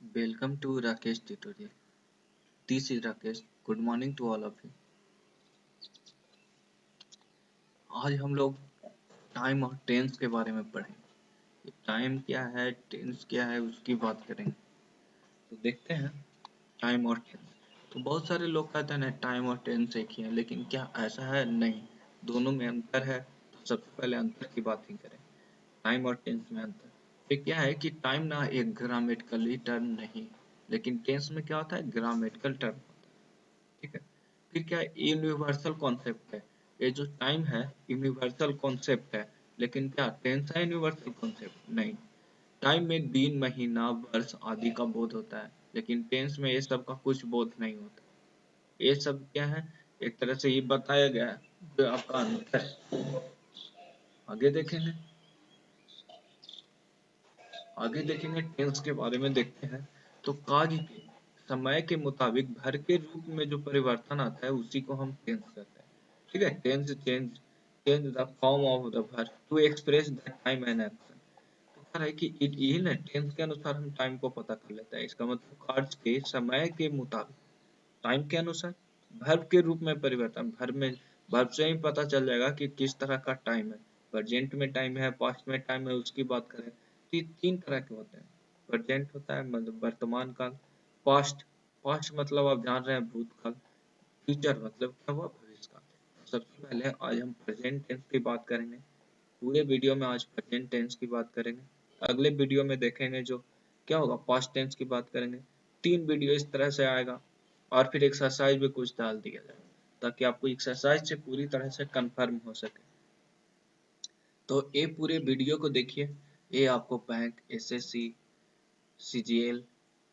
Welcome to Rakesh tutorial. This is Rakesh. Good morning to all of you. आज हम लोग time और tense के बारे में पढ़ेंगे। टाइम क्या है, टेंस क्या है, उसकी बात करेंगे। तो देखते हैं टाइम और टेंस। तो बहुत सारे लोग कहते हैं ना टाइम और टेंस एक ही है, लेकिन क्या ऐसा है? नहीं, दोनों में अंतर है। तो सबसे पहले अंतर की बात ही करें। टाइम और टेंस में अंतर ये क्या है कि टाइम ना एक ग्रामेटिकली टर्म नहीं, लेकिन टेंस में क्या होता है? Grammatical term. ठीक है। फिर क्या यूनिवर्सल कॉन्सेप्ट है। ये जो टाइम है यूनिवर्सल कॉन्सेप्ट है, लेकिन क्या टेंस है यूनिवर्सल कॉन्सेप्ट? नहीं। टाइम में दिन, महीना, वर्ष आदि का बोध होता है, लेकिन टेंस में ये सब का कुछ बोध नहीं होता। ये सब क्या है? एक तरह से ये बताया गया है जो आपका अंतर। आगे देखेंगे आगे देखेंगे टेंस के बारे में देखते हैं। तो कार्य के समय के मुताबिक भर के रूप में जो परिवर्तन आता है उसी को हम टेंस कहते हैं। ठीक है। Tense change the form of the verb to express the time and action. तो कह रहा है कि यही ना टेंस के अनुसार हम टाइम को पता कर लेते हैं। इसका मतलब कार्य के समय के मुताबिक टाइम के अनुसार वर्ब के रूप में परिवर्तन। वर्ब से ही पता चल जाएगा कि किस तरह का टाइम है। प्रेजेंट में टाइम है, पास्ट में टाइम है, उसकी बात करें तो ये तीन तरह के होते हैं। प्रेजेंट होता है मतलब वर्तमान काल। पास्ट पास्ट मतलब आप जान रहे हैं भूतकाल। फ्यूचर मतलब क्या हुआ? भविष्य काल। सबसे पहले आज हम प्रेजेंट टेंस की बात करेंगे। पूरे वीडियो में आज प्रेजेंट टेंस की बात करेंगे। अगले वीडियो में देखेंगे जो क्या होगा, पास्ट टेंस की बात करेंगे। तीन वीडियो इस तरह से आएगा। और फिर एक्सरसाइज भी कुछ डाल दिया जाए ताकि आपको एक्सरसाइज से पूरी तरह से कंफर्म हो सके। तो ये पूरे वीडियो को देखिए। ये आपको बैंक, एसएससी, सीजीएल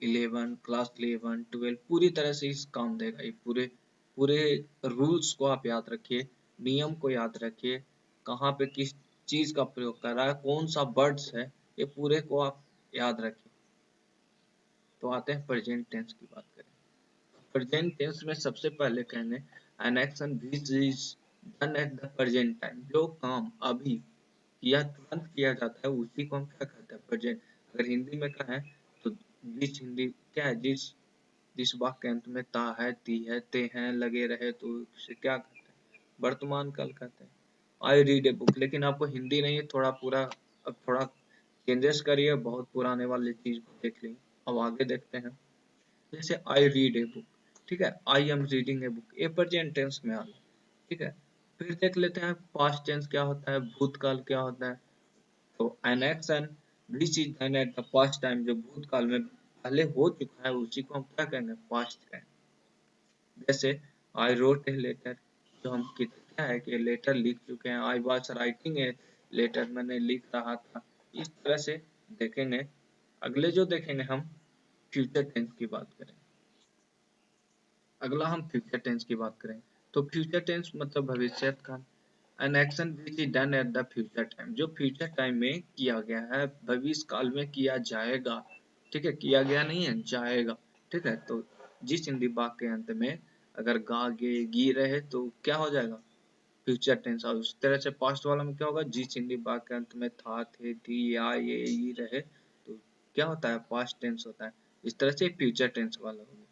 11, क्लास 11, 12 पूरी तरह से इस काम देगा। ये पूरे पूरे रूल्स को आप याद रखिए, नियम को याद रखिए, कहाँ पे किस चीज का प्रयोग कर रहा है, कौन सा वर्ड्स है, ये पूरे को आप याद रखिए। तो आते हैं प्रेजेंट टेंस की बात करें। प्रेजेंट टेंस में सबसे पहले कहेंगे an action which is done at the present time. जो काम अभी किया, तुरंत किया जाता है, उसी को हम क्या कहते हैं? प्रेजेंट। अगर हिंदी में कहें तो जिस हिंदी क्या है, जिस वाक्य अंत में ता है, ती है, ते हैं लगे रहे तो उसे क्या कहते हैं? वर्तमान काल कहते हैं। आई रीड ए बुक, लेकिन आपको हिंदी नहीं है, थोड़ा पूरा अब थोड़ा चेंजेस करिए, बहुत पुराने वाली चीज को देख लीजिए। अब आगे देखते हैं। जैसे आई रीड ए बुक, ठीक है, I am reading a book, ये प्रेजेंट टेंस में आ गया। ठीक है। फिर देख लेते हैं पास्ट टेंस क्या होता है, भूतकाल क्या होता है। तो an action which is done at the past time, जो भूतकाल में पहले हो चुका है उसी को हम क्या कहेंगे? Past time. जैसे आई रोट ए लेटर, जो हम क्या है कि लेटर लिख चुके हैं। I was writing a letter, मैंने लिख रहा था। इस तरह से देखेंगे। अगले जो देखेंगे हम फ्यूचर टेंस की बात करें। अगला हम फ्यूचर टेंस की बात करें। तो फ्यूचर टेंस मतलब भविष्य काल। An action which is done at the future time, जो फ्यूचर टाइम में किया गया है, भविष्य काल में किया जाएगा। ठीक है, किया गया नहीं है, जाएगा। ठीक है। तो जिस हिंदी वाक्य के अंत में अगर गा गे गी रहे तो क्या हो जाएगा? Future tense. और उस तरह से पास्ट वाला में क्या होगा? जिस हिंदी वाक्य के अंत में था, थे, थी, या, ये, ई रहे तो क्या होता है? पास्ट टेंस होता है। इस तरह से फ्यूचर टेंस वाला होगा।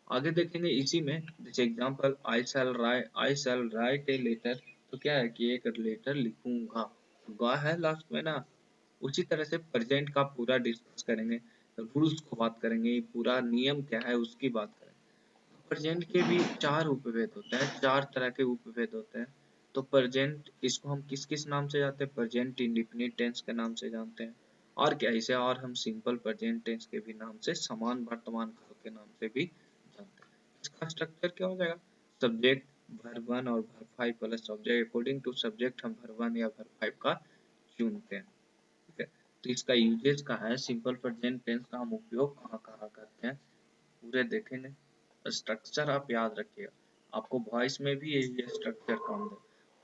आगे देखेंगे इसी में। जैसे example I shall write a letter, तो क्या है कि एक लेटर लिखूंगा। तो गा है लास्ट में ना। उसी तरह से प्रेजेंट का पूरा डिस्कस करेंगे, रूल्स को बात करेंगे, पूरा नियम क्या है उसकी बात करेंगे। प्रेजेंट के भी चार उपभेद होते हैं, चार तरह के उपभेद होते हैं। तो प्रेजेंट इसको हम किस किस नाम से जानते हैं? प्रेजेंट इंडेफिनिट टेंस के नाम से जानते हैं। और क्या इसे और हम सिंपल प्रेजेंट टेंस के भी नाम से, समान वर्तमान काल के नाम से भी जानते हैं। इसका स्ट्रक्चर क्या हो जाएगा? सब्जेक्ट, वर्ब वन और verb five plus subject. According to subject हम वर्ब वन या वर्ब फाइव का चुनते हैं। ठीक है। तो इसका यूजेज का है, सिंपल प्रेजेंट टेंस का हम उपयोग कहाँ कहाँ करते हैं पूरे देखेंगे। स्ट्रक्चर आप याद रखिएगा, आपको वॉइस में भी यही स्ट्रक्चर काम दे।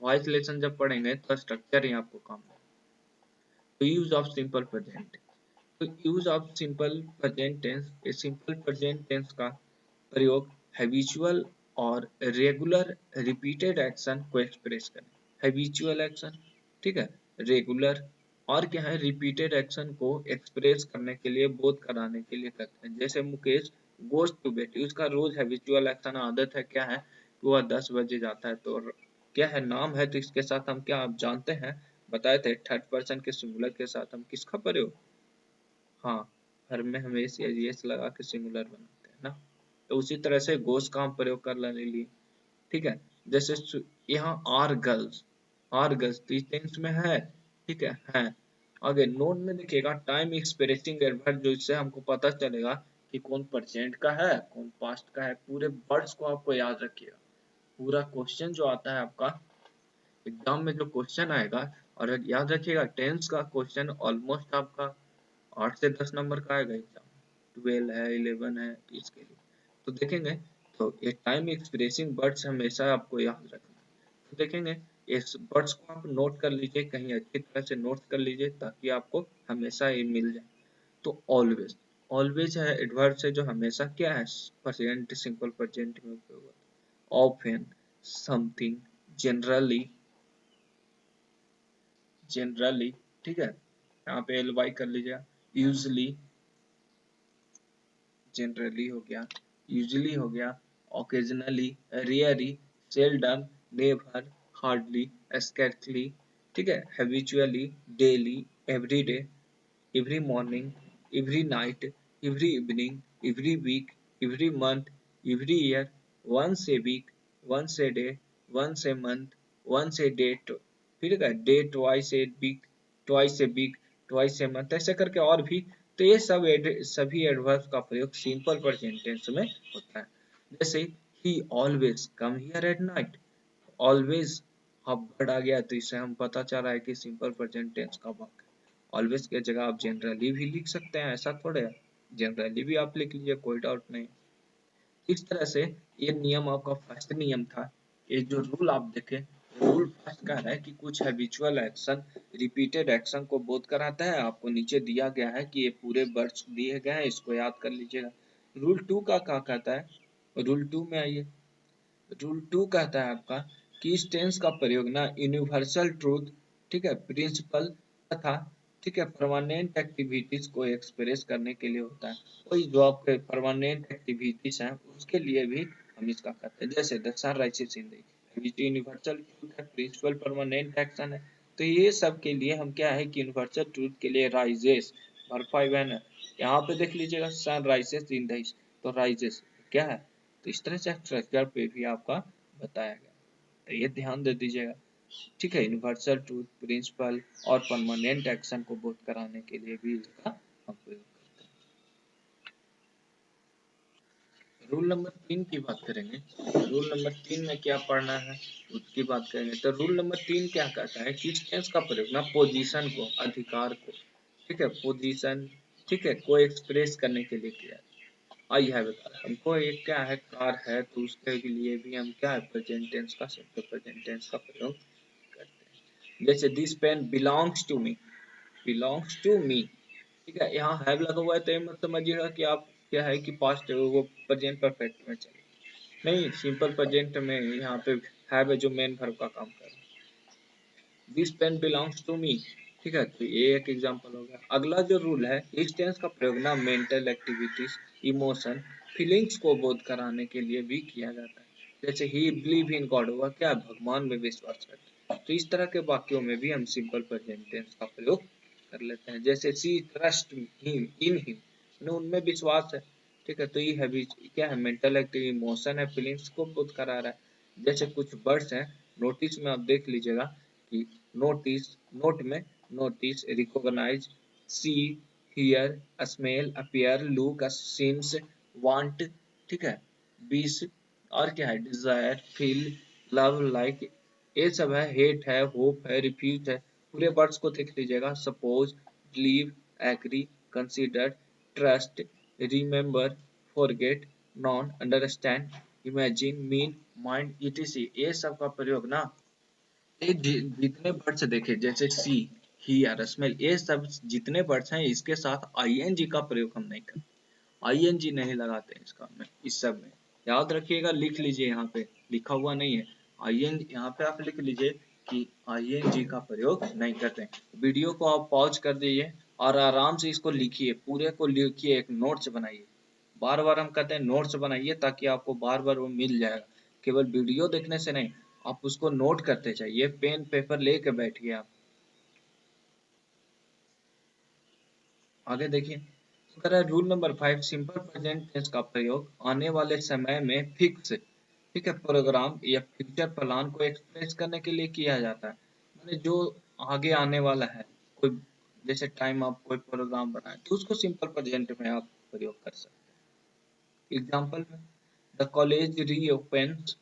वॉइस लेसन जब पढ़ेंगे तो स्ट्रक्चर ही आपको काम दे। तो यूज ऑफ सिंपल प्रेजेंट। तो use of simple present tense, ये सिंपल प्रेजेंट टेंस का प्रयोग हैबिचुअल और रेगुलर रिपीटेड एक्शन को एक्सप्रेस करें। हैबिचुअल एक्शन, ठीक है, रेगुलर और क्या है, रिपीटेड एक्शन को एक्सप्रेस करने के लिए, बोध कराने के लिए करते हैं। जैसे मुकेश गोज टू बेड, उसका रोज हैबिचुअल एक्शन आदत है क्या है कि वह 10 बजे जाता है। तो क्या है, नाम है, तो इसके साथ हम क्या आप जानते हैं, बताए थे थर्ड पर्सन के सिंगुलर के साथ हम किसका प्रयोग, हाँ, हर में हमेशा एस लगा के सिंगुलर बनाते हैं ना। तो उसी तरह से गोज का हम प्रयोग कर लेने लिए, ठीक है। जैसे यहाँ आर गर्ल्स टेंस में है, ठीक है। आगे नोन में देखिएगा टाइम एक्सप्रेसिंग एडवर्ब, जो इससे हमको पता चलेगा कि कौन प्रेजेंट का है कौन पास्ट का है। पूरे वर्ड्स को आपको याद रखिएगा। पूरा क्वेश्चन जो आता है आपका एग्जाम में, जो क्वेश्चन आएगा, और याद रखिएगा टेंस का क्वेश्चन ऑलमोस्ट आपका 8 से 10 नंबर का आएगा एग्जाम, 12 है 11 है इसके लिए। तो देखेंगे, तो ये टाइम एक्सप्रेसिंग वर्ड्स हमेशा आपको याद रखना है। तो देखेंगे इस वर्ड्स को आप नोट कर लीजिए, कहीं अच्छी तरह से नोट कर लीजिए ताकि आपको हमेशा ये मिल जाए। तो ऑलवेज, ऑलवेज है एडवर्ब से जो हमेशा क्या है, प्रेजेंट सिंपल प्रेजेंट में उपयोग होता है। ऑफन, समथिंग, जनरली, जनरली, ठीक है, यहाँ पे एल वाई कर लीजिएगा। यूजली, जनरली हो गया, यूजली हो गया, occasionally, rarely, seldom, never, hardly, scarcely, ठीक है, habitually, daily, everyday, every morning, every night, every evening, every week, every month, every year, once a week, once a day, once a month, once a day, फिर day, twice a week, twice a month, ऐसे करके और भी। तो ये सब सभी adverb का प्रयोग सिंपल प्रेजेंट टेंस में होता है। जैसे he always come here at night, always अब वर्ड आ गया तो इससे हम पता चल रहा है कि सिंपल प्रेजेंट टेंस का वाक्य। ऑलवेज की जगह आप जनरली भी लिख सकते हैं, ऐसा थोड़े है, जनरली भी आप लिख लीजिए, कोई डाउट नहीं। इस तरह से ये नियम आपका फर्स्ट नियम था। ये जो रूल आप देखे, रूल फर्स्ट कह रहा है कि कुछ हैबिचुअल एक्शन रिपीटेड एक्शन को बोध कराता है। आपको नीचे दिया गया है कि ये पूरे वर्ड्स दिए गए हैं, इसको याद कर लीजिएगा। रूल टू का क्या कहता है, रूल टू में आइए। रूल टू कहता है आपका कि इस टेंस का प्रयोग ना यूनिवर्सल ट्रूथ, ठीक है, प्रिंसिपल तथा, ठीक है, परमानेंट एक्टिविटीज को एक्सप्रेस करने के लिए होता है। वही जो आपके परमानेंट एक्टिविटीज हैं उसके लिए भी हम इसका करते हैं। जैसे the sun rises in the, universal truth है, प्रिंसिपल परमानेंट एक्शन है। तो ये सब के लिए हम क्या है कि यूनिवर्सल ट्रूथ के लिए राइजेस, वर्ब है, यहाँ पे देख लीजिएगा सन राइजेस इन द, तो राइजेस क्या है, तो इस तरह से स्ट्रक्चर पे भी आपका बताया गया, तो ये ध्यान दे दीजिएगा, ठीक है। यूनिवर्सल ट्रूथ, प्रिंसिपल और परमानेंट एक्शन को बोध कराने के लिए भी इसका हम प्रयोग करते हैं। रूल नंबर 3 की बात करेंगे। रूल नंबर 3 में क्या पढ़ना है उसकी बात करेंगे। तो रूल नंबर 3 क्या कहता है कि टेंस का प्रयोग ना पोजीशन को, अधिकार को, ठीक है, पोजीशन, ठीक है, को एक्सप्रेस करने के लिए किया। आई हैव ए कार, हमको एक क्या है कार है, तो उसके लिए भी हम क्या है प्रेजेंट टेंस का, सिंपल प्रेजेंट टेंस का प्रयोग करते हैं। जैसे this pen belongs to me, belongs to me, ठीक है, यहाँ हैव लगा हुआ है तो ये मत समझिएगा कि आप क्या है कि पास्ट वो प्रेजेंट परफेक्ट में चले, नहीं, सिंपल प्रेजेंट में यहाँ पे हैव है जो मेन वर्ब का काम कर रहा है। This pen belongs to me, ठीक है, तो ये एक एग्जांपल हो गया। अगला जो रूल है, इस टेंस का प्रयोग ना मेंटल एक्टिविटीज, इमोशन, फीलिंग्स को बोध कराने के लिए भी किया जाता है। जैसे ही बिलीव इन गॉड, वह क्या भगवान में विश्वास करता है। तो इस तरह के वाक्यों में भी हम सिंपल प्रेजेंट टेंस का प्रयोग कर लेते हैं। जैसे सी ट्रस्ट हिम इन हिम, उनमें विश्वास है, ठीक है, तो ये है क्या है मेंटल एक्टिव, इमोशन है, फीलिंग्स को बोध करा रहा है। जैसे कुछ वर्ड्स हैं, नोटिस में आप देख लीजिएगा कि नोटिस, नोट में notice, recognise, see, hear, smell, appear, look, seems, want, ठीक है, बीस, और क्या है डिजायर, फील, लव, लाइक, ये सब है। हेट है, होप है, रिफ्यूज है। पूरे वर्ड्स को देख लीजिएगा। Suppose, believe, agree, consider, trust, remember, forget, known, understand, imagine, mean, mind, etc, ये सब का प्रयोग ना ये जितने वर्ड्स देखे, जैसे सी, हियर, स्मेल, ये सब जितने वर्ड्स हैं इसके साथ आईएनजी का प्रयोग हम नहीं करते, आईएनजी नहीं लगाते हैं इसका में, इस सब में याद रखिएगा, लिख लीजिए, यहाँ पे लिखा हुआ नहीं है आईएनजी, यहाँ पे आप लिख लीजिए कि आईएनजी का प्रयोग नहीं करते हैं। वीडियो को आप पॉज कर दीजिए और आराम से इसको लिखिए, पूरे को लिखिए, एक नोट्स बनाइए। बार बार हम कहते हैं नोट्स बनाइए ताकि आपको बार बार वो मिल जाएगा। केवल वीडियो देखने से नहीं, आप उसको नोट करते जाइए, पेन पेपर लेके बैठिए आप। आगे देखिए, इस तरह rule number 5, simple present tense का प्रयोग आने वाले समय में फिक्स, ठीक है, प्रोग्राम या फ्यूचर प्लान को एक्सप्रेस करने के लिए किया जाता है। माने जो आगे आने वाला है, कोई जैसे टाइम आप कोई प्रोग्राम बनाए तो उसको सिंपल प्रेजेंट में आप प्रयोग कर सकते हैं। एग्जांपल में, द कॉलेज रीओपन्स,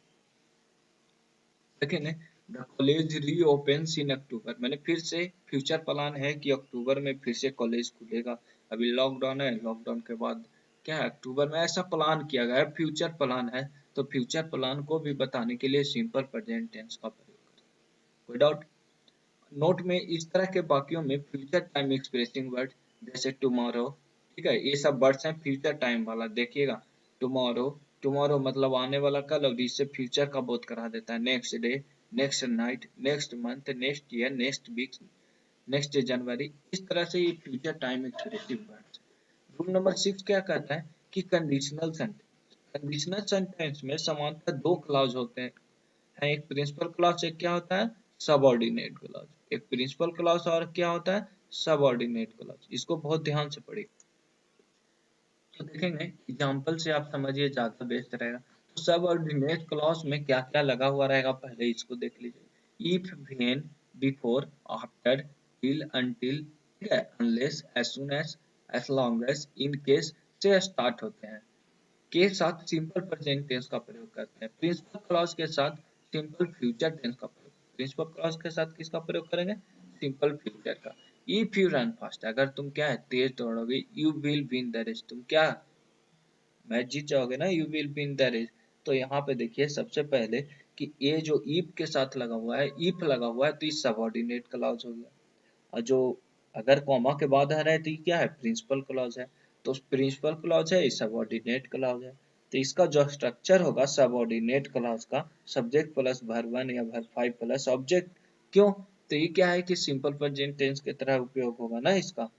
देखेंगे, द कॉलेज रीओपन्स इन अक्टूबर, मैंने फिर से फ्यूचर प्लान है कि अक्टूबर में फिर से कॉलेज खुलेगा। अभी लॉकडाउन है, लॉकडाउन के बाद क्या है, अक्टूबर में ऐसा प्लान किया गया है, फ्यूचर प्लान है। तो फ्यूचर प्लान को भी बताने के लिए सिंपल प्रेजेंट टेंस का प्रयोग करें। कोई डाउट? नोट में इस तरह के वाक्यों में फ्यूचर टाइम एक्सप्रेसिंग वर्ड जैसे टुमारो, ठीक है, ये सब वर्ड्स हैं फ्यूचर टाइम वाला। देखिएगा, टुमारो, टुमारो मतलब आने वाला कल, और इससे फ्यूचर का बोध करा देता है। Next day, next night, next month, next year, next week, next January, इस तरह से ये future time expressive words. Rule number 6 क्या कहता है कि कंडीशनल सेंटेंस, कंडीशनल सेंटेंस में सामान्यतः दो क्लॉज होते हैं। एक प्रिंसिपल क्लॉज, एक क्या होता है, सबऑर्डिनेट क्लॉज। एक प्रिंसिपल क्लॉज और क्या होता है, सबऑर्डिनेट क्लॉज। इसको बहुत ध्यान से पढ़िए। तो देखेंगे एग्जांपल से आप समझिए, ज्यादा बेस्ट रहेगा। तो सबऑर्डिनेट क्लॉज में क्या क्या लगा हुआ रहेगा, पहले इसको देख लीजिए। If, when, before, after, till, until, ठीक है, unless, as soon as long as, in case से स्टार्ट होते हैं। के साथ सिंपल प्रेजेंट टेंस का प्रयोग करते हैं। प्रिंसिपल क्लॉज के साथ सिंपल फ्यूचर टेंस का प्रयोग, प्रिंसिपल क्लॉज के साथ किसका प्रयोग करेंगे, सिंपल फ्यूचर का। इफ यू रन फास्ट, अगर तुम क्या है तेज दौड़ोगे, you will win the race, तुम क्या मैच जीत जाओगे ना, you will win the race. तो यहाँ पे देखिए सबसे पहले कि ये जो इफ के साथ लगा हुआ है, इफ लगा हुआ है तो ये सबऑर्डिनेट क्लॉज हो गया। और जो अगर कॉमा के बाद आ रहा है तो ये क्या है, प्रिंसिपल क्लॉज है। तो प्रिंसिपल क्लॉज है, ये सबऑर्डिनेट क्लॉज है। तो इसका जो स्ट्रक्चर होगा सबऑर्डिनेट क्लॉज का, सब्जेक्ट प्लस वर्ब 1 या वर्ब 5 प्लस ऑब्जेक्ट। क्यों? तो ये क्या है कि सिंपल प्रेजेंट टेंस की तरह उपयोग होगा ना इसका।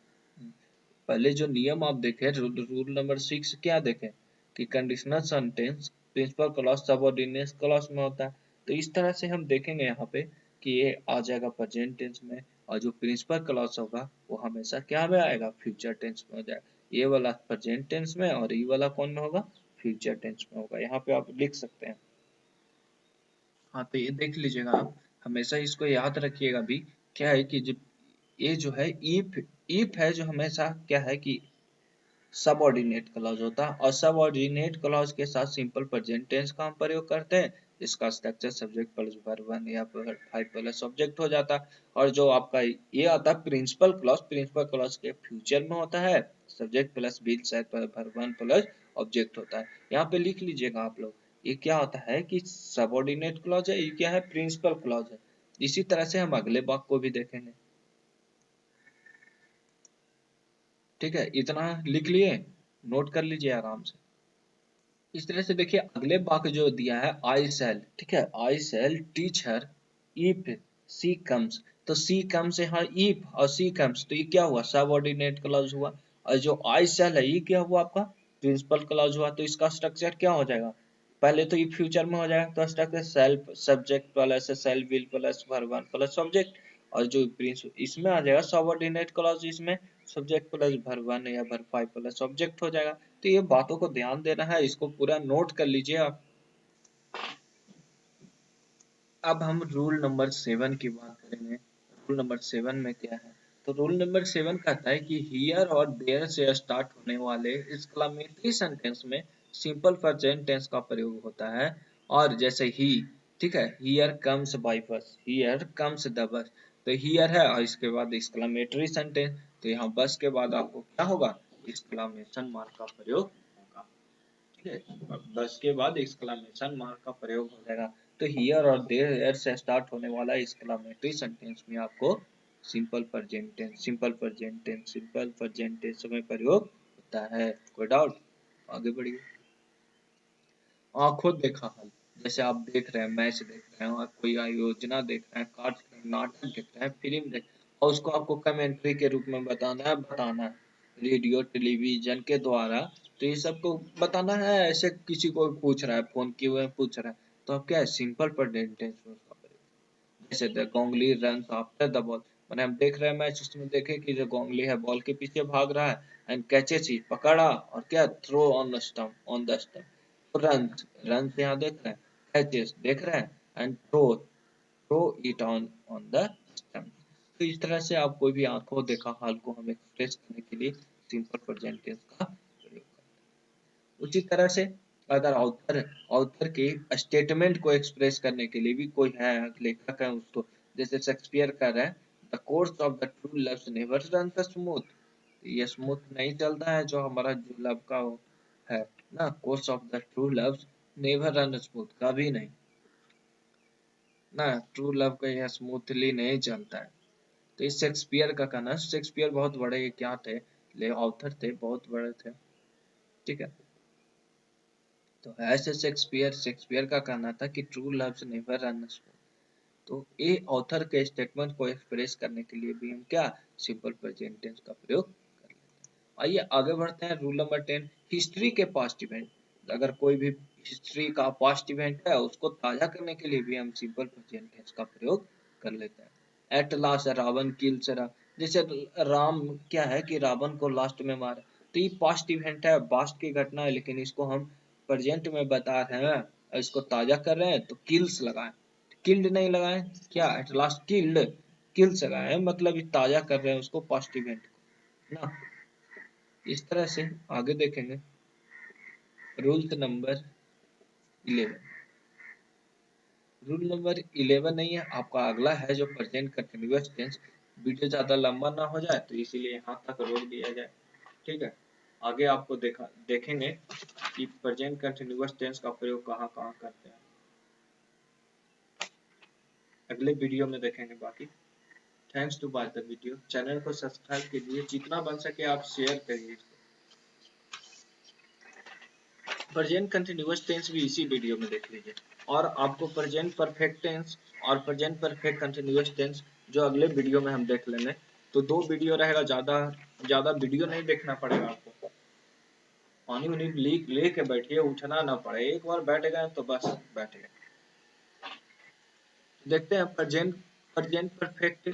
पहले जो नियम आप देखें, रूल नंबर 6 क्या देखें कि conditional sentence principal clause subordinate clause में होता है। तो इस तरह से हम देखेंगे यहाँ पे कि ये आ जाएगा प्रेजेंट टेंस में, और जो प्रिंसिपल क्लॉज होगा वो हमेशा क्या में आएगा, फ्यूचर टेंस में हो जाएगा। ये वाला प्रेजेंट टेंस में और ये वाला कौन में होगा, फ्यूचर टेंस में होगा। यहाँ पे आप लिख सकते हैं। हाँ, तो ये देख लीजिएगा आप, हमेशा इसको याद रखिएगा भी। क्या है कि जब ये जो है इफ, इफ है जो हमेशा क्या है कि सबऑर्डिनेट क्लॉज होता है, और सबऑर्डिनेट क्लॉज के साथ सिंपल प्रेजेंट टेंस का हम प्रयोग करते हैं। इसका स्ट्रक्चर सब्जेक्ट प्लस वर्ब 1 या वर्ब 5 प्लस ऑब्जेक्ट हो जाता है। और जो आपका ये आता है प्रिंसिपल क्लॉज, प्रिंसिपल क्लॉज के फ्यूचर में होता है, subject plus will say verb 1 plus object होता है। यहाँ पे लिख लीजिएगा आप लोग, ये क्या होता है कि सबऑर्डिनेट क्लॉज है, ये क्या है, प्रिंसिपल क्लॉज है। इसी तरह से हम अगले वाक्य को भी देखेंगे। ठीक है, इतना लिख लिए, नोट कर लीजिए आराम से। इस तरह से देखिए अगले वाक्य जो दिया है, आई सेल, ठीक है, I shall teach her if she comes. तो सी कम्स है इफ, और सी कम्स तो ये क्या हुआ, सबऑर्डिनेट क्लॉज हुआ। और जो आई सेल है ये क्या हुआ आपका, प्रिंसिपल क्लॉज हुआ। तो इसका स्ट्रक्चर क्या हो जाएगा, पहले तो ये फ्यूचर में हो जाएगा, तो structure self subject plus shall will plus verb 1 plus object. और जो इसमें आ जाएगा सबऑर्डिनेट क्लॉज, इसमें सब्जेक्ट प्लस वर्ब 1 या वर्ब 5 प्लस ऑब्जेक्ट हो जाएगा। तो ये बातों को ध्यान देना है, इसको पूरा नोट कर लीजिए आप। अब हम रूल नंबर 7 की बात करेंगे। रूल नंबर 7 में क्या है, तो रूल नंबर 7 कहता है कि हियर और देयर से स्टार्ट होने वाले एक्सक्लेमेटरी सेंटेंस में सिंपल प्रेजेंट टेंस का प्रयोग होता है। और जैसे ही, ठीक है, हियर कम्स बाय बस, हियर कम्स द बस। तो हियर है और इसके बाद एक्सक्लेमेटरी सेंटेंस, तो यहाँ बस के बाद आपको क्या होगा, एक्सक्लेमेशन मार्क का प्रयोग होगा। ठीक है, बस के बाद एक्सक्लेमेशन मार्क का प्रयोग हो जाएगा। तो हियर और देयर से स्टार्ट होने वाला एक्सक्लेमेटरी सेंटेंस में आपको simple present tense, simple present tense, simple present tense में प्रयोग होता है। कोई डाउट? आगे बढ़िए। आंखों देखा हाल, जैसे आप देख रहे हैं, मैच देख रहे हैं, और कोई योजना देख रहे हैं, नाटक देख रहे हैं, फिल्म देख, और उसको आपको कमेंट्री के रूप में बताना है रेडियो टेलीविजन के द्वारा। तो ये सबको बताना है, ऐसे किसी को पूछ रहा है, फोन किए हुए पूछ रहा है, तो आप क्या है, सिंपल प्रेजेंट टेंस में उसका प्रयोग। जैसे the Ganguly run after the ball, मैंने हम देख रहे हैं मैच, उसमें देखे कि जो गोंगली है बॉल के पीछे भाग रहा है, एंड कैचेस ही पकड़ा, और क्या, throw on the stump, run, run यहाँ देख रहे हैं, कैचेस देख रहे हैं, and throw it on the stump. तो इस तरह से आप कोई भी आंखों देखा हाल को हम एक्सप्रेस करने के लिए सिंपल प्रेजेंट टेंस का प्रयोग करते हैं। उसी तरह से अगर ऑथर ऑथर के स्टेटमेंट को एक्सप्रेस करने के लिए भी कोई है, लेखक है, उसको, जैसे शेक्सपियर कर रहे हैं, the course of the true loves never run smooth, ये स्मूथ नहीं चलता है जो हमारा जो लव का है ना, course of the true loves never run smooth, कभी नहीं ना, ट्रू लव का यह स्मूथली नहीं चलता है। तो इस शेक्सपियर का कहना है, शेक्सपियर बहुत बड़े क्या थे, ले ऑथर थे, बहुत बड़े थे, ठीक है। तो ऐसे शेक्सपियर शेक्सपियर का कहना था कि true loves never run smooth. तो ये ऑथर के स्टेटमेंट को एक्सप्रेस करने के लिए भी हम क्या, सिंपल प्रेजेंट टेंस का प्रयोग कर लेते हैं। आइए आगे बढ़ते हैं, रूल नंबर 10, हिस्ट्री के पास्ट इवेंट। अगर कोई भी हिस्ट्री का पास्ट इवेंट है, उसको ताजा करने के लिए भी हम सिंपल प्रेजेंट टेंस का प्रयोग कर लेते हैं। एट लास्ट रावण किल्स, जैसे राम क्या है कि रावण को लास्ट में मारा, तो ये पास्ट इवेंट है, पास्ट की घटना है, लेकिन इसको हम प्रेजेंट में बता रहे हैं, इसको ताजा कर रहे हैं, तो किल्स लगाएं, किल्ड नहीं लगाएं, क्या एट लास्ट किल्ड, किल्स लगाएं, मतलब ये ताजा कर रहे हैं उसको, पास्ट इवेंट को ना। इस तरह से आगे देखेंगे, रूल नंबर 11, रूल नंबर 11 नहीं है आपका, अगला है जो प्रेजेंट कंटिन्यूअस टेंस। वीडियो ज्यादा लंबा ना हो जाए तो इसीलिए यहाँ तक रोक दिया जाए, ठीक है। आगे आपको देखेंगे कि प्रेजेंट कंटिन्यूअस टेंस का प्रयोग कहाँ कहाँ करते हैं, अगले वीडियो में देखेंगे बाकी। Thanks to watch the video, channel को सब्सक्राइब कीजिए, जितना बन सके आप शेयर करिए। प्रेजेंट कंटिन्यूअस टेंस भी इसी वीडियो में देख लीजिए, और आपको प्रेजेंट परफेक्ट टेंस और प्रेजेंट परफेक्ट कंटिन्यूअस टेंस जो अगले वीडियो में हम देख लेंगे। तो 2 वीडियो रहेगा, ज्यादा ज्यादा वीडियो नहीं देखना पड़ेगा आपको, पानी वानी ले के बैठिए, उठना ना पड़े, एक बार बैठ गए तो बस बैठ गए। देखते हैं प्रेजेंट प्रेजेंट परफेक्ट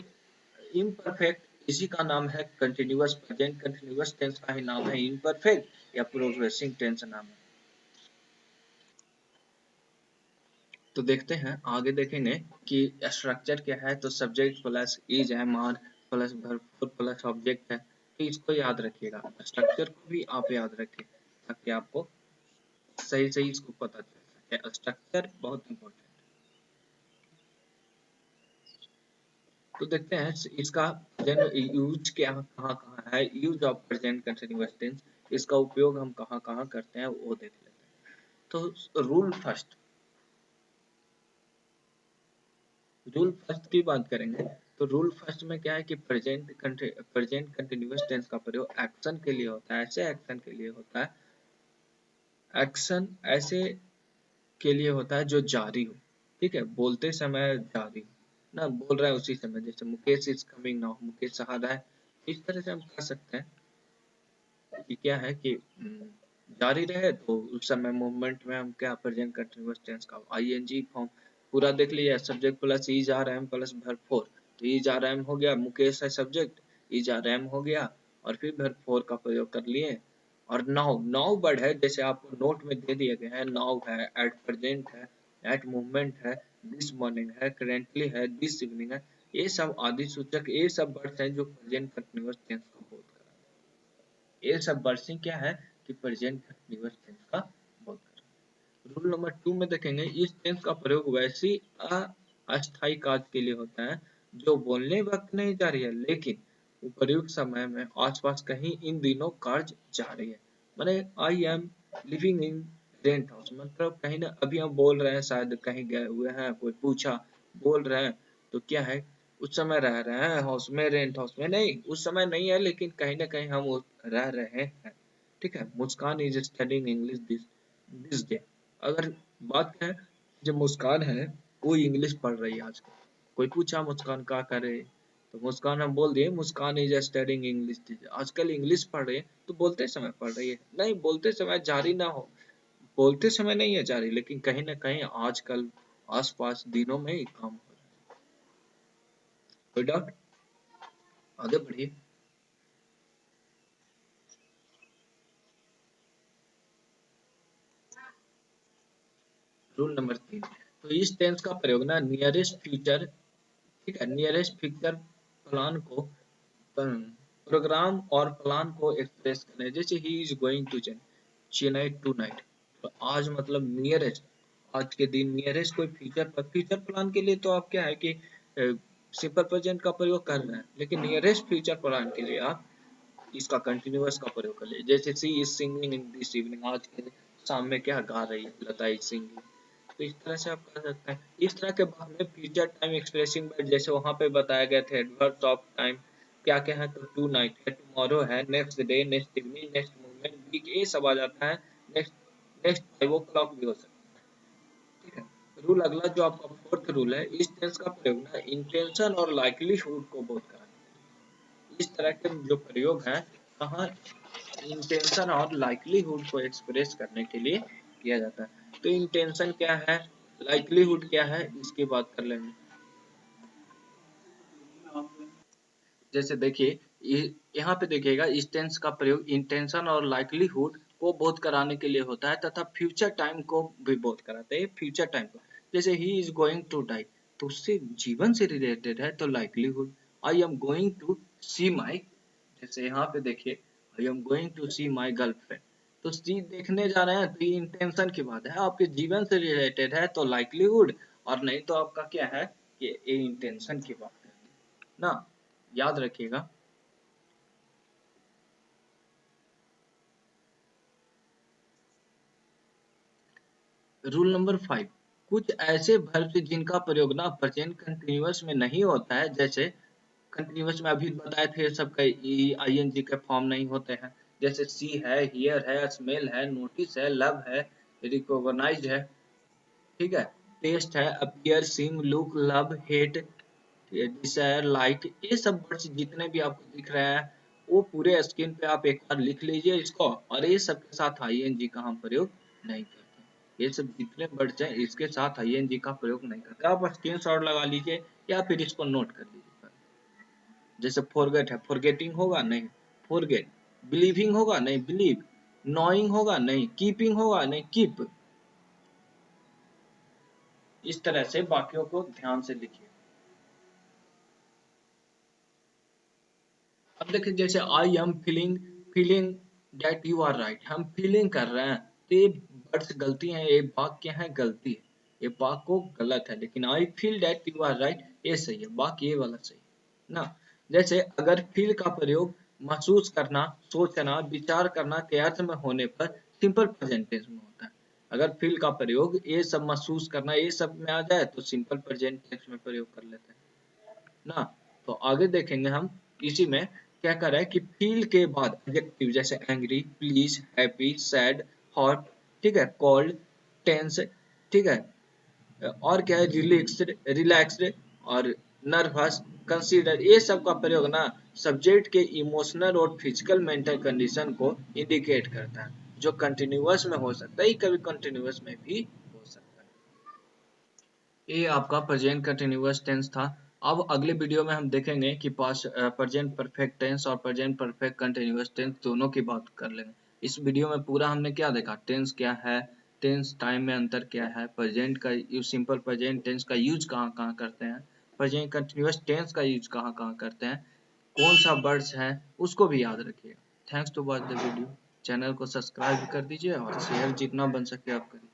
इम्परफेक्ट, इसी का नाम है कंटिन्यूअस, प्रेजेंट कंटिन्यूअस टेंस का ही नाम है इम्परफेक्ट या प्रोग्रेसिंग टेंस नाम है। तो देखते हैं आगे देखेंगे कि स्ट्रक्चर क्या है, तो subject plus is am are plus verb plus object है, तो इसको याद रखिएगा, स्ट्रक्चर को भी आप याद रखिए ताकि आपको सही सही इसको पता चल सके, स्ट्रक्चर बहुत इंपॉर्टेंट। तो देखते हैं इसका यूज क्या कहाँ कहाँ है, use of present continuous tense, इसका उपयोग हम कहाँ कहाँ करते हैं वो देख लेते हैं। तो रूल फर्स्ट की बात करेंगे, तो रूल फर्स्ट में क्या है कि प्रेजेंट कंटिन्यूअस टेंस का प्रयोग एक्शन के लिए होता है, ऐसे एक्शन के लिए होता है, एक्शन ऐसे के लिए होता है जो जारी हो, ठीक है, बोलते समय जारी हो ना, बोल रहा है उसी समय, जैसे Mukesh is coming now, Mukesh आ रहा है, इस तरह से हम कह सकते हैं कि क्या है कि जारी रहे, तो उस समय मूवमेंट में हम क्या, प्रेजेंट कंटिन्यूअस टेंस का आईएनजी फॉर्म पूरा देख लिया, subject plus is are am plus verb four, तो इज आर एम हो गया, मुकेश है सब्जेक्ट, इज आर एम हो गया, और फिर वर्ब फोर का प्रयोग कर लिए। और नाउ, नाउ वर्ड है, जैसे आपको नोट में दे दिए गए हैं, नाउ है, एट प्रेजेंट है, एट मूवमेंट है, दिस मॉर्निंग है, करेंटली है, दिस इवनिंग है, ये सब आदि सूचक, ये सब वर्ड्स हैं जो प्रेजेंट कंटिन्यूअस टेंस को बोध कर, ये सब वर्षिंग क्या है कि प्रेजेंट कंटिन्यूअस टेंस का बोध कर। रूल नंबर 2 में देखेंगे, इस टेंस का प्रयोग वैसी अस्थायी कार्य के लिए होता है जो बोलने वक्त नहीं जारी है, लेकिन उपयुक्त समय में आसपास कहीं इन दिनों कार्य जारी है। माने I am living in rent house, मतलब कहीं ना अभी हम बोल रहे हैं, शायद कहीं गए हुए हैं, कोई पूछा, बोल रहे हैं, तो क्या है, उस समय रह रहे हैं हाउस में, रेंट हाउस में नहीं, उस समय नहीं है, लेकिन कहीं ना कहीं हम रह रहे हैं, ठीक है। Muskan is studying English this this day, अगर बात है जो मुस्कान है वो इंग्लिश पढ़ रही है आजकल। कोई पूछा मुस्कान क्या करे, तो मुस्कान हम बोल दिए मुस्कान इज स्टडिंग इंग्लिश टीचर। आजकल इंग्लिश पढ़ रही है तो बोलते समय पढ़ रही है, नहीं बोलते समय जारी ना हो, बोलते समय नहीं है जारी, लेकिन कहीं ना कहीं आजकल आसपास दिनों में ही काम हो रहा है। कोई डाउट? आगे बढ़िए। रूल नंबर 3, तो इस टेंस का प्रयोग ना नियरेस्ट फ्यूचर, ठीक है, नियरेस्ट फ्यूचर प्लान को, प्रोग्राम और प्लान को एक्सप्रेस करने, जैसे he is going to Chennai tonight, तो आज मतलब नियरेस्ट, आज के दिन नियरेस्ट कोई फ्यूचर प्लान के लिए तो आप क्या है कि सिंपल प्रेजेंट का प्रयोग कर रहे हैं, लेकिन नियरेस्ट फ्यूचर प्लान के लिए आप इसका कंटिन्यूअस का प्रयोग कर लिए, जैसे she is singing in this evening, आज के शाम में क्या गा रही है लता इज सिंगिंग, तो इस तरह से आप कर सकते हैं। इस तरह के बाद में फ्यूचर टाइम एक्सप्रेसिंग वर्ड, जैसे वहां पे बताया गया था एडवर्ब्स ऑफ टाइम क्या क्या है, तो टू नाइट है, टुमारो है, next day, next evening, next movement, week, ये सब आ जाता है। नेक्स्ट नेक्स्ट 5 o'clock भी हो सकता है, ठीक है। रूल अगला जो आपका फोर्थ रूल है, इस टेंस का प्रयोग ना इंटेंशन और लाइकलीहुड को बोध कराना, इस तरह के जो प्रयोग हैं कहाँ इंटेंशन और लाइकलीहुड को एक्सप्रेस करने के लिए किया जाता है। तो इंटेंशन क्या है, लाइकलीहुड क्या है, इसकी बात कर लेंगे। जैसे देखिए यहाँ पे देखिएगा, इस टेंस का प्रयोग इंटेंशन और लाइकलीहुड को बोध कराने के लिए होता है तथा फ्यूचर टाइम को भी बोध कराते हैं, फ्यूचर टाइम को। जैसे he is going to die, तो उससे जीवन से रिलेटेड है, तो likelihood. I am going to see my, जैसे यहाँ पे देखिए I am going to see my girlfriend, तो सी देखने जा रहे हैं, तो ये इंटेंशन की बात है, आपके जीवन से रिलेटेड है, तो लाइकलीहुड, और नहीं तो आपका क्या है कि ये इंटेंशन की बात है ना, याद रखिएगा। रूल नंबर 5, कुछ ऐसे वर्ब जिनका प्रयोग ना प्रेजेंट कंटिन्यूअस में नहीं होता है, जैसे कंटिन्यूअस में अभी बताए थे सबका आईएनजी के फॉर्म नहीं होते हैं, जैसे सी है, हियर है, स्मेल है, नोटिस है, लव है, रिकॉग्नाइज है, ठीक है, टेस्ट है, appear, sing, look, love, hate, desire, like, ये सब वर्ड्स जितने भी आपको दिख रहे हैं वो पूरे स्क्रीन पे आप एक बार लिख लीजिए इसको, और ये सब के साथ आईएनजी का हम प्रयोग नहीं करते, ये सब जितने वर्ड्स हैं इसके साथ आईएनजी का प्रयोग नहीं करते, आप स्क्रीनशॉट लगा लीजिए या फिर इसको नोट कर लीजिए। जैसे फॉरगेट है, फॉरगेटिंग होगा नहीं, फॉरगेट, बिलीविंग होगा नहीं, बिलीव, नोइंग होगा नहीं, कीपिंग होगा नहीं, कीप, इस तरह से वाक्यों को ध्यान से लिखिए। अब देखिए जैसे I am feeling, feeling that you are right, हम फीलिंग कर रहे हैं, तो ये वर्ड्स गलती है, ये वाक्य है गलती है, ये वाक्य गलत है, लेकिन I feel that you are right ये सही है, वाक्य ये वाला सही है ना। जैसे अगर फील का प्रयोग महसूस करना, सोचना, विचार करना के अर्थ में होने पर सिंपल प्रेजेंट टेंस में होता है। अगर फील का प्रयोग ये सब महसूस करना ये सब में आ जाए तो सिंपल प्रेजेंट टेंस में प्रयोग कर लेते हैं ना। तो आगे देखेंगे हम इसी में क्या कर रहा है कि फील के बाद एडजेक्टिव, जैसे angry, please, happy, sad, hot, ठीक है, कोल्ड, टेंस, ठीक है, और क्या है, रिलैक्स्ड, रिलैक्स्ड, और नर्वस, कंसीडर, ये सब का प्रयोग ना सब्जेक्ट के इमोशनल और फिजिकल मेंटल कंडीशन को इंडिकेट करता है, जो कंटिन्यूअस में हो सकता है, कभी कंटिन्यूअस में भी हो सकता है। ये आपका प्रेजेंट कंटिन्यूअस टेंस था। अब अगले वीडियो में हम देखेंगे कि पास प्रेजेंट परफेक्ट टेंस और प्रेजेंट परफेक्ट कंटिन्यूअस टेंस दोनों की बात कर लेंगे। इस वीडियो में पूरा हमने क्या देखा, टेंस क्या है, टेंस टाइम में अंतर क्या है, प्रेजेंट का यूज, सिंपल प्रेजेंट टेंस का यूज कहाँ कहाँ करते हैं, प्रेजेंट कंटिन्यूअस टेंस का यूज कहाँ कहाँ करते हैं, कौन सा वर्ड्स है उसको भी याद रखिएगा। Thanks to watch the video, channel को सब्सक्राइब कर दीजिए और शेयर जितना बन सके आप करिए।